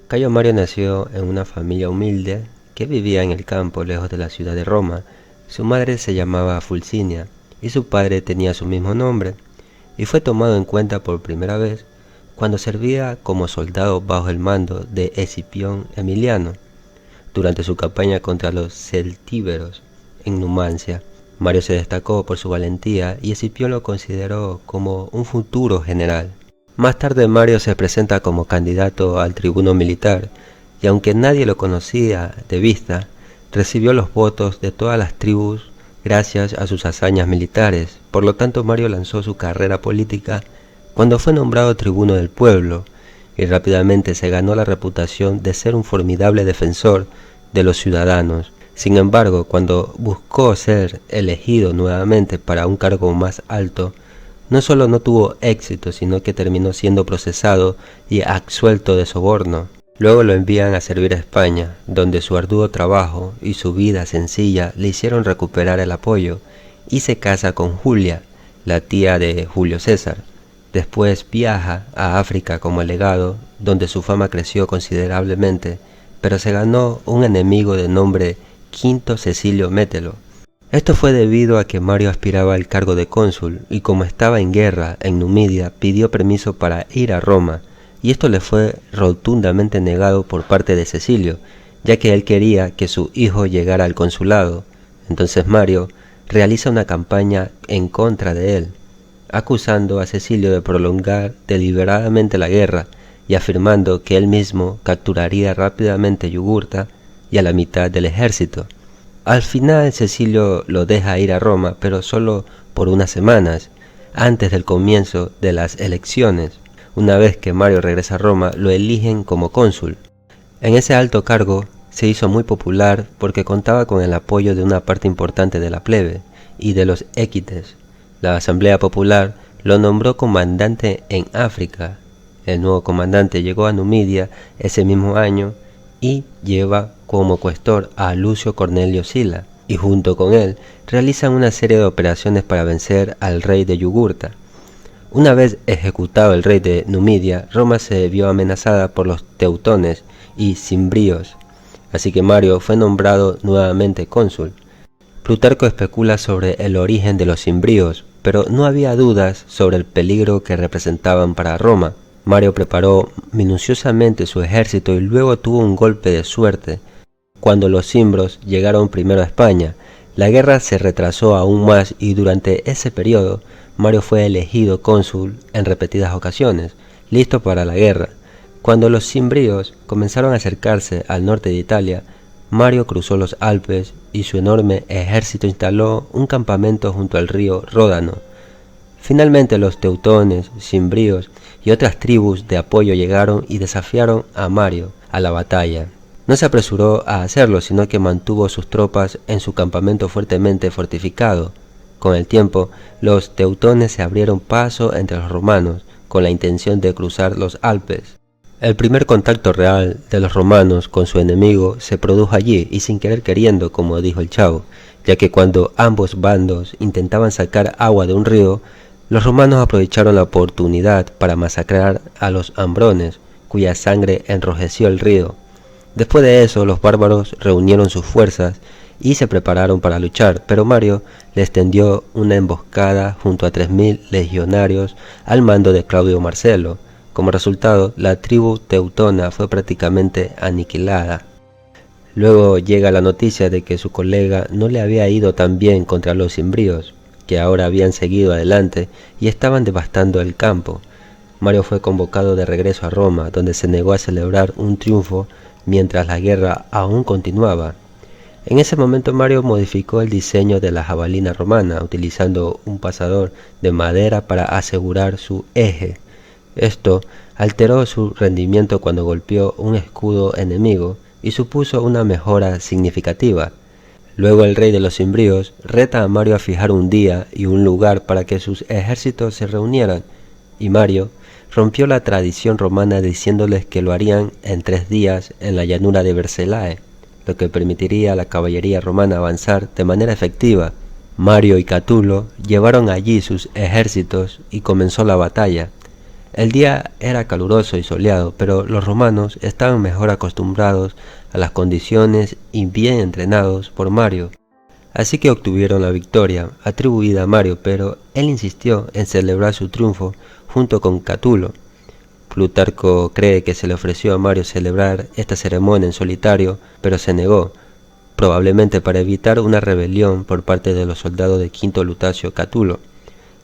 Cayo Mario nació en una familia humilde que vivía en el campo lejos de la ciudad de Roma. Su madre se llamaba Fulcinia y su padre tenía su mismo nombre, y fue tomado en cuenta por primera vez cuando servía como soldado bajo el mando de Escipión Emiliano durante su campaña contra los celtíberos en Numancia. Mario se destacó por su valentía y Escipión lo consideró como un futuro general. Más tarde Mario se presenta como candidato al tribuno militar y aunque nadie lo conocía de vista, recibió los votos de todas las tribus gracias a sus hazañas militares. Por lo tanto, Mario lanzó su carrera política cuando fue nombrado tribuno del pueblo y rápidamente se ganó la reputación de ser un formidable defensor de los ciudadanos. Sin embargo, cuando buscó ser elegido nuevamente para un cargo más alto, no solo no tuvo éxito, sino que terminó siendo procesado y absuelto de soborno. Luego lo envían a servir a España, donde su arduo trabajo y su vida sencilla le hicieron recuperar el apoyo, y se casa con Julia, la tía de Julio César. Después viaja a África como legado, donde su fama creció considerablemente, pero se ganó un enemigo de nombre Quinto Cecilio Mételo. Esto fue debido a que Mario aspiraba al cargo de cónsul y como estaba en guerra en Numidia pidió permiso para ir a Roma, y esto le fue rotundamente negado por parte de Cecilio, ya que él quería que su hijo llegara al consulado. Entonces Mario realiza una campaña en contra de él, acusando a Cecilio de prolongar deliberadamente la guerra y afirmando que él mismo capturaría rápidamente Yugurta y a la mitad del ejército. Al final Cecilio lo deja ir a Roma, pero solo por unas semanas, antes del comienzo de las elecciones. Una vez que Mario regresa a Roma, lo eligen como cónsul. En ese alto cargo se hizo muy popular porque contaba con el apoyo de una parte importante de la plebe y de los equites. La Asamblea Popular lo nombró comandante en África. El nuevo comandante llegó a Numidia ese mismo año y lleva como cuestor a Lucio Cornelio Sila, y junto con él realizan una serie de operaciones para vencer al rey de Yugurta. Una vez ejecutado el rey de Numidia, Roma se vio amenazada por los teutones y cimbríos, así que Mario fue nombrado nuevamente cónsul. Plutarco especula sobre el origen de los cimbríos, pero no había dudas sobre el peligro que representaban para Roma. Mario preparó minuciosamente su ejército y luego tuvo un golpe de suerte. Cuando los cimbros llegaron primero a España, la guerra se retrasó aún más y durante ese periodo Mario fue elegido cónsul en repetidas ocasiones, listo para la guerra. Cuando los cimbríos comenzaron a acercarse al norte de Italia, Mario cruzó los Alpes y su enorme ejército instaló un campamento junto al río Ródano. Finalmente los teutones, cimbríos y otras tribus de apoyo llegaron y desafiaron a Mario a la batalla. No se apresuró a hacerlo, sino que mantuvo sus tropas en su campamento fuertemente fortificado. Con el tiempo, los teutones se abrieron paso entre los romanos, con la intención de cruzar los Alpes. El primer contacto real de los romanos con su enemigo se produjo allí y sin querer queriendo, como dijo el Chavo, ya que cuando ambos bandos intentaban sacar agua de un río, los romanos aprovecharon la oportunidad para masacrar a los ambrones, cuya sangre enrojeció el río. Después de eso, los bárbaros reunieron sus fuerzas y se prepararon para luchar, pero Mario les tendió una emboscada junto a 3000 legionarios al mando de Claudio Marcelo. Como resultado, la tribu teutona fue prácticamente aniquilada. Luego llega la noticia de que su colega no le había ido tan bien contra los cimbríos, que ahora habían seguido adelante y estaban devastando el campo. Mario fue convocado de regreso a Roma, donde se negó a celebrar un triunfo mientras la guerra aún continuaba. En ese momento Mario modificó el diseño de la jabalina romana, utilizando un pasador de madera para asegurar su eje. Esto alteró su rendimiento cuando golpeó un escudo enemigo y supuso una mejora significativa. Luego el rey de los cimbríos reta a Mario a fijar un día y un lugar para que sus ejércitos se reunieran, y Mario rompió la tradición romana diciéndoles que lo harían en 3 días en la llanura de Vercellae, lo que permitiría a la caballería romana avanzar de manera efectiva. Mario y Catulo llevaron allí sus ejércitos y comenzó la batalla. El día era caluroso y soleado, pero los romanos estaban mejor acostumbrados a las condiciones y bien entrenados por Mario. Así que obtuvieron la victoria, atribuida a Mario, pero él insistió en celebrar su triunfo junto con Catulo. Plutarco cree que se le ofreció a Mario celebrar esta ceremonia en solitario, pero se negó, probablemente para evitar una rebelión por parte de los soldados de Quinto Lutacio Catulo.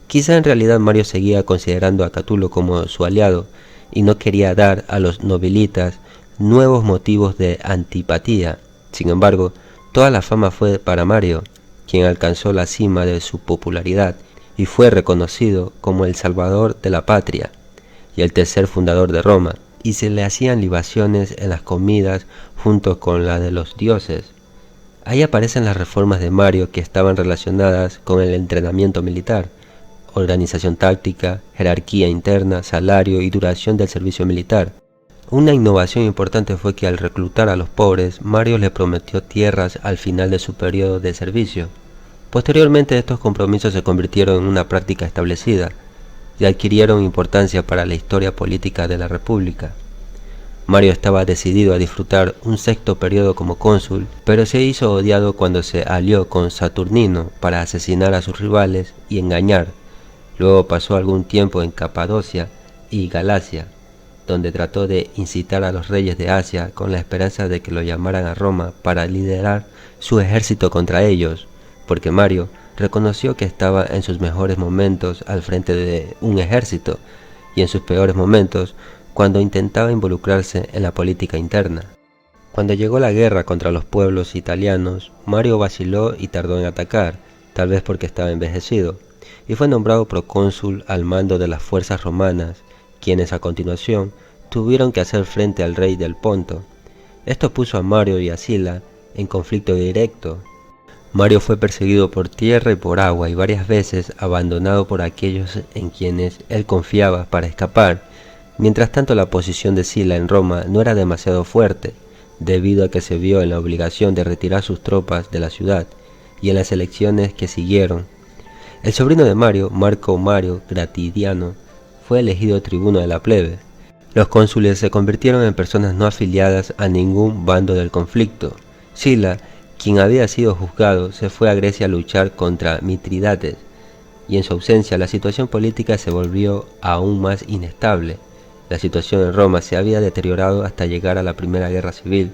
Quizá en realidad Mario seguía considerando a Catulo como su aliado y no quería dar a los nobilitas nuevos motivos de antipatía. Sin embargo, toda la fama fue para Mario, quien alcanzó la cima de su popularidad y fue reconocido como el salvador de la patria y el tercer fundador de Roma, y se le hacían libaciones en las comidas junto con la de los dioses. Ahí aparecen las reformas de Mario que estaban relacionadas con el entrenamiento militar, organización táctica, jerarquía interna, salario y duración del servicio militar. Una innovación importante fue que al reclutar a los pobres, Mario les prometió tierras al final de su periodo de servicio. Posteriormente estos compromisos se convirtieron en una práctica establecida y adquirieron importancia para la historia política de la República. Mario estaba decidido a disfrutar un sexto periodo como cónsul, pero se hizo odiado cuando se alió con Saturnino para asesinar a sus rivales y engañar. Luego pasó algún tiempo en Capadocia y Galacia, donde trató de incitar a los reyes de Asia con la esperanza de que lo llamaran a Roma para liderar su ejército contra ellos, porque Mario reconoció que estaba en sus mejores momentos al frente de un ejército y en sus peores momentos cuando intentaba involucrarse en la política interna. Cuando llegó la guerra contra los pueblos italianos, Mario vaciló y tardó en atacar, tal vez porque estaba envejecido, y fue nombrado procónsul al mando de las fuerzas romanas, quienes a continuación tuvieron que hacer frente al rey del Ponto. Esto puso a Mario y a Sila en conflicto directo. Mario fue perseguido por tierra y por agua y varias veces abandonado por aquellos en quienes él confiaba para escapar. Mientras tanto, la posición de Sila en Roma no era demasiado fuerte, debido a que se vio en la obligación de retirar sus tropas de la ciudad, y en las elecciones que siguieron. El sobrino de Mario, Marco Mario Gratidiano, fue elegido tribuno de la plebe. Los cónsules se convirtieron en personas no afiliadas a ningún bando del conflicto. Sila, quien había sido juzgado, se fue a Grecia a luchar contra Mitridates, y en su ausencia la situación política se volvió aún más inestable. La situación en Roma se había deteriorado hasta llegar a la Primera Guerra Civil,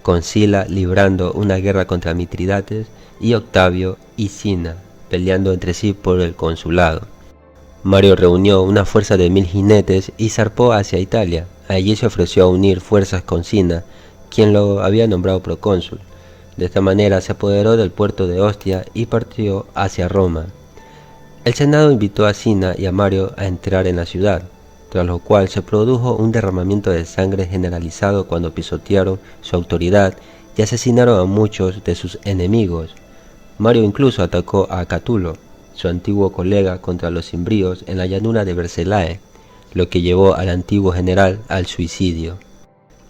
con Sila librando una guerra contra Mitridates y Octavio y Cinna, peleando entre sí por el consulado. Mario reunió una fuerza de 1000 jinetes y zarpó hacia Italia. Allí se ofreció a unir fuerzas con Cinna, quien lo había nombrado procónsul. De esta manera se apoderó del puerto de Ostia y partió hacia Roma. El Senado invitó a Cinna y a Mario a entrar en la ciudad, tras lo cual se produjo un derramamiento de sangre generalizado cuando pisotearon su autoridad y asesinaron a muchos de sus enemigos. Mario incluso atacó a Catulo, su antiguo colega, contra los cimbríos en la llanura de Vercellae, lo que llevó al antiguo general al suicidio.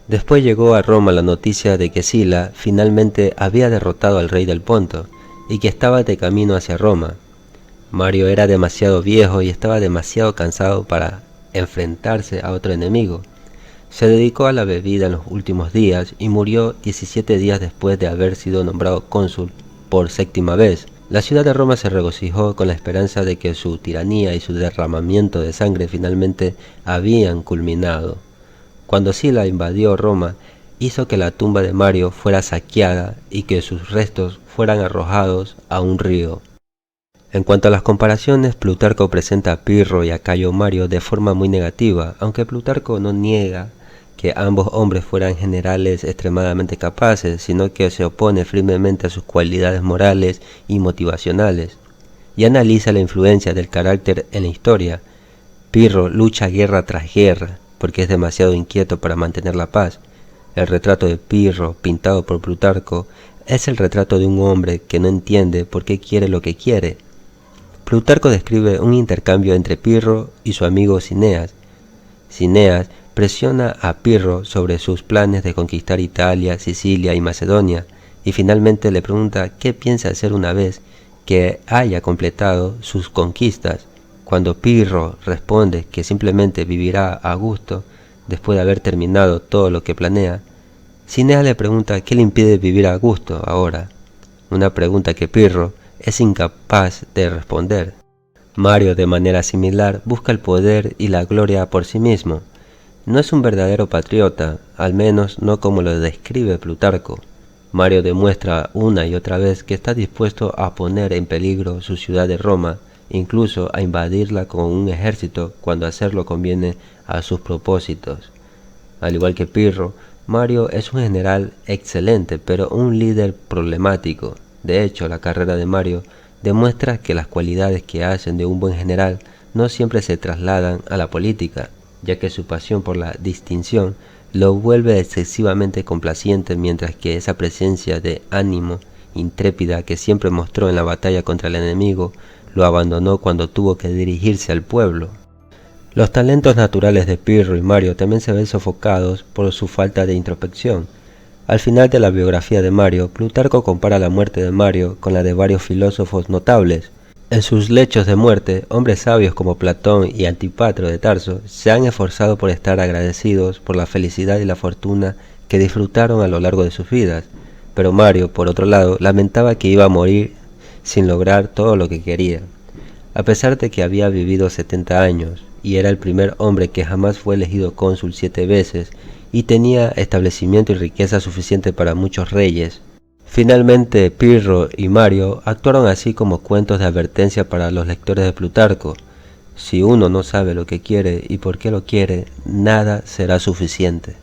Después llegó a Roma la noticia de que Sila finalmente había derrotado al rey del Ponto y que estaba de camino hacia Roma. Mario era demasiado viejo y estaba demasiado cansado para enfrentarse a otro enemigo. Se dedicó a la bebida en los últimos días y murió 17 días después de haber sido nombrado cónsul por séptima vez. La ciudad de Roma se regocijó con la esperanza de que su tiranía y su derramamiento de sangre finalmente habían culminado. Cuando Sila invadió Roma, hizo que la tumba de Mario fuera saqueada y que sus restos fueran arrojados a un río. En cuanto a las comparaciones, Plutarco presenta a Pirro y a Cayo Mario de forma muy negativa, aunque Plutarco no niega que ambos hombres fueran generales extremadamente capaces, sino que se opone firmemente a sus cualidades morales y motivacionales, y analiza la influencia del carácter en la historia. Pirro lucha guerra tras guerra, porque es demasiado inquieto para mantener la paz. El retrato de Pirro, pintado por Plutarco, es el retrato de un hombre que no entiende por qué quiere lo que quiere. Plutarco describe un intercambio entre Pirro y su amigo Cineas. Cineas presiona a Pirro sobre sus planes de conquistar Italia, Sicilia y Macedonia, y finalmente le pregunta qué piensa hacer una vez que haya completado sus conquistas. Cuando Pirro responde que simplemente vivirá a gusto después de haber terminado todo lo que planea, Cinea le pregunta qué le impide vivir a gusto ahora, una pregunta que Pirro es incapaz de responder. Mario, de manera similar, busca el poder y la gloria por sí mismo. No es un verdadero patriota, al menos no como lo describe Plutarco. Mario demuestra una y otra vez que está dispuesto a poner en peligro su ciudad de Roma, incluso a invadirla con un ejército cuando hacerlo conviene a sus propósitos. Al igual que Pirro, Mario es un general excelente, pero un líder problemático. De hecho, la carrera de Mario demuestra que las cualidades que hacen de un buen general no siempre se trasladan a la política, ya que su pasión por la distinción lo vuelve excesivamente complaciente, mientras que esa presencia de ánimo intrépida que siempre mostró en la batalla contra el enemigo lo abandonó cuando tuvo que dirigirse al pueblo. Los talentos naturales de Pirro y Mario también se ven sofocados por su falta de introspección. Al final de la biografía de Mario, Plutarco compara la muerte de Mario con la de varios filósofos notables. En sus lechos de muerte, hombres sabios como Platón y Antípatro de Tarso se han esforzado por estar agradecidos por la felicidad y la fortuna que disfrutaron a lo largo de sus vidas, pero Mario, por otro lado, lamentaba que iba a morir sin lograr todo lo que quería. A pesar de que había vivido 70 años y era el primer hombre que jamás fue elegido cónsul 7 veces y tenía establecimiento y riqueza suficiente para muchos reyes, finalmente Pirro y Mario actuaron así como cuentos de advertencia para los lectores de Plutarco. Si uno no sabe lo que quiere y por qué lo quiere, nada será suficiente.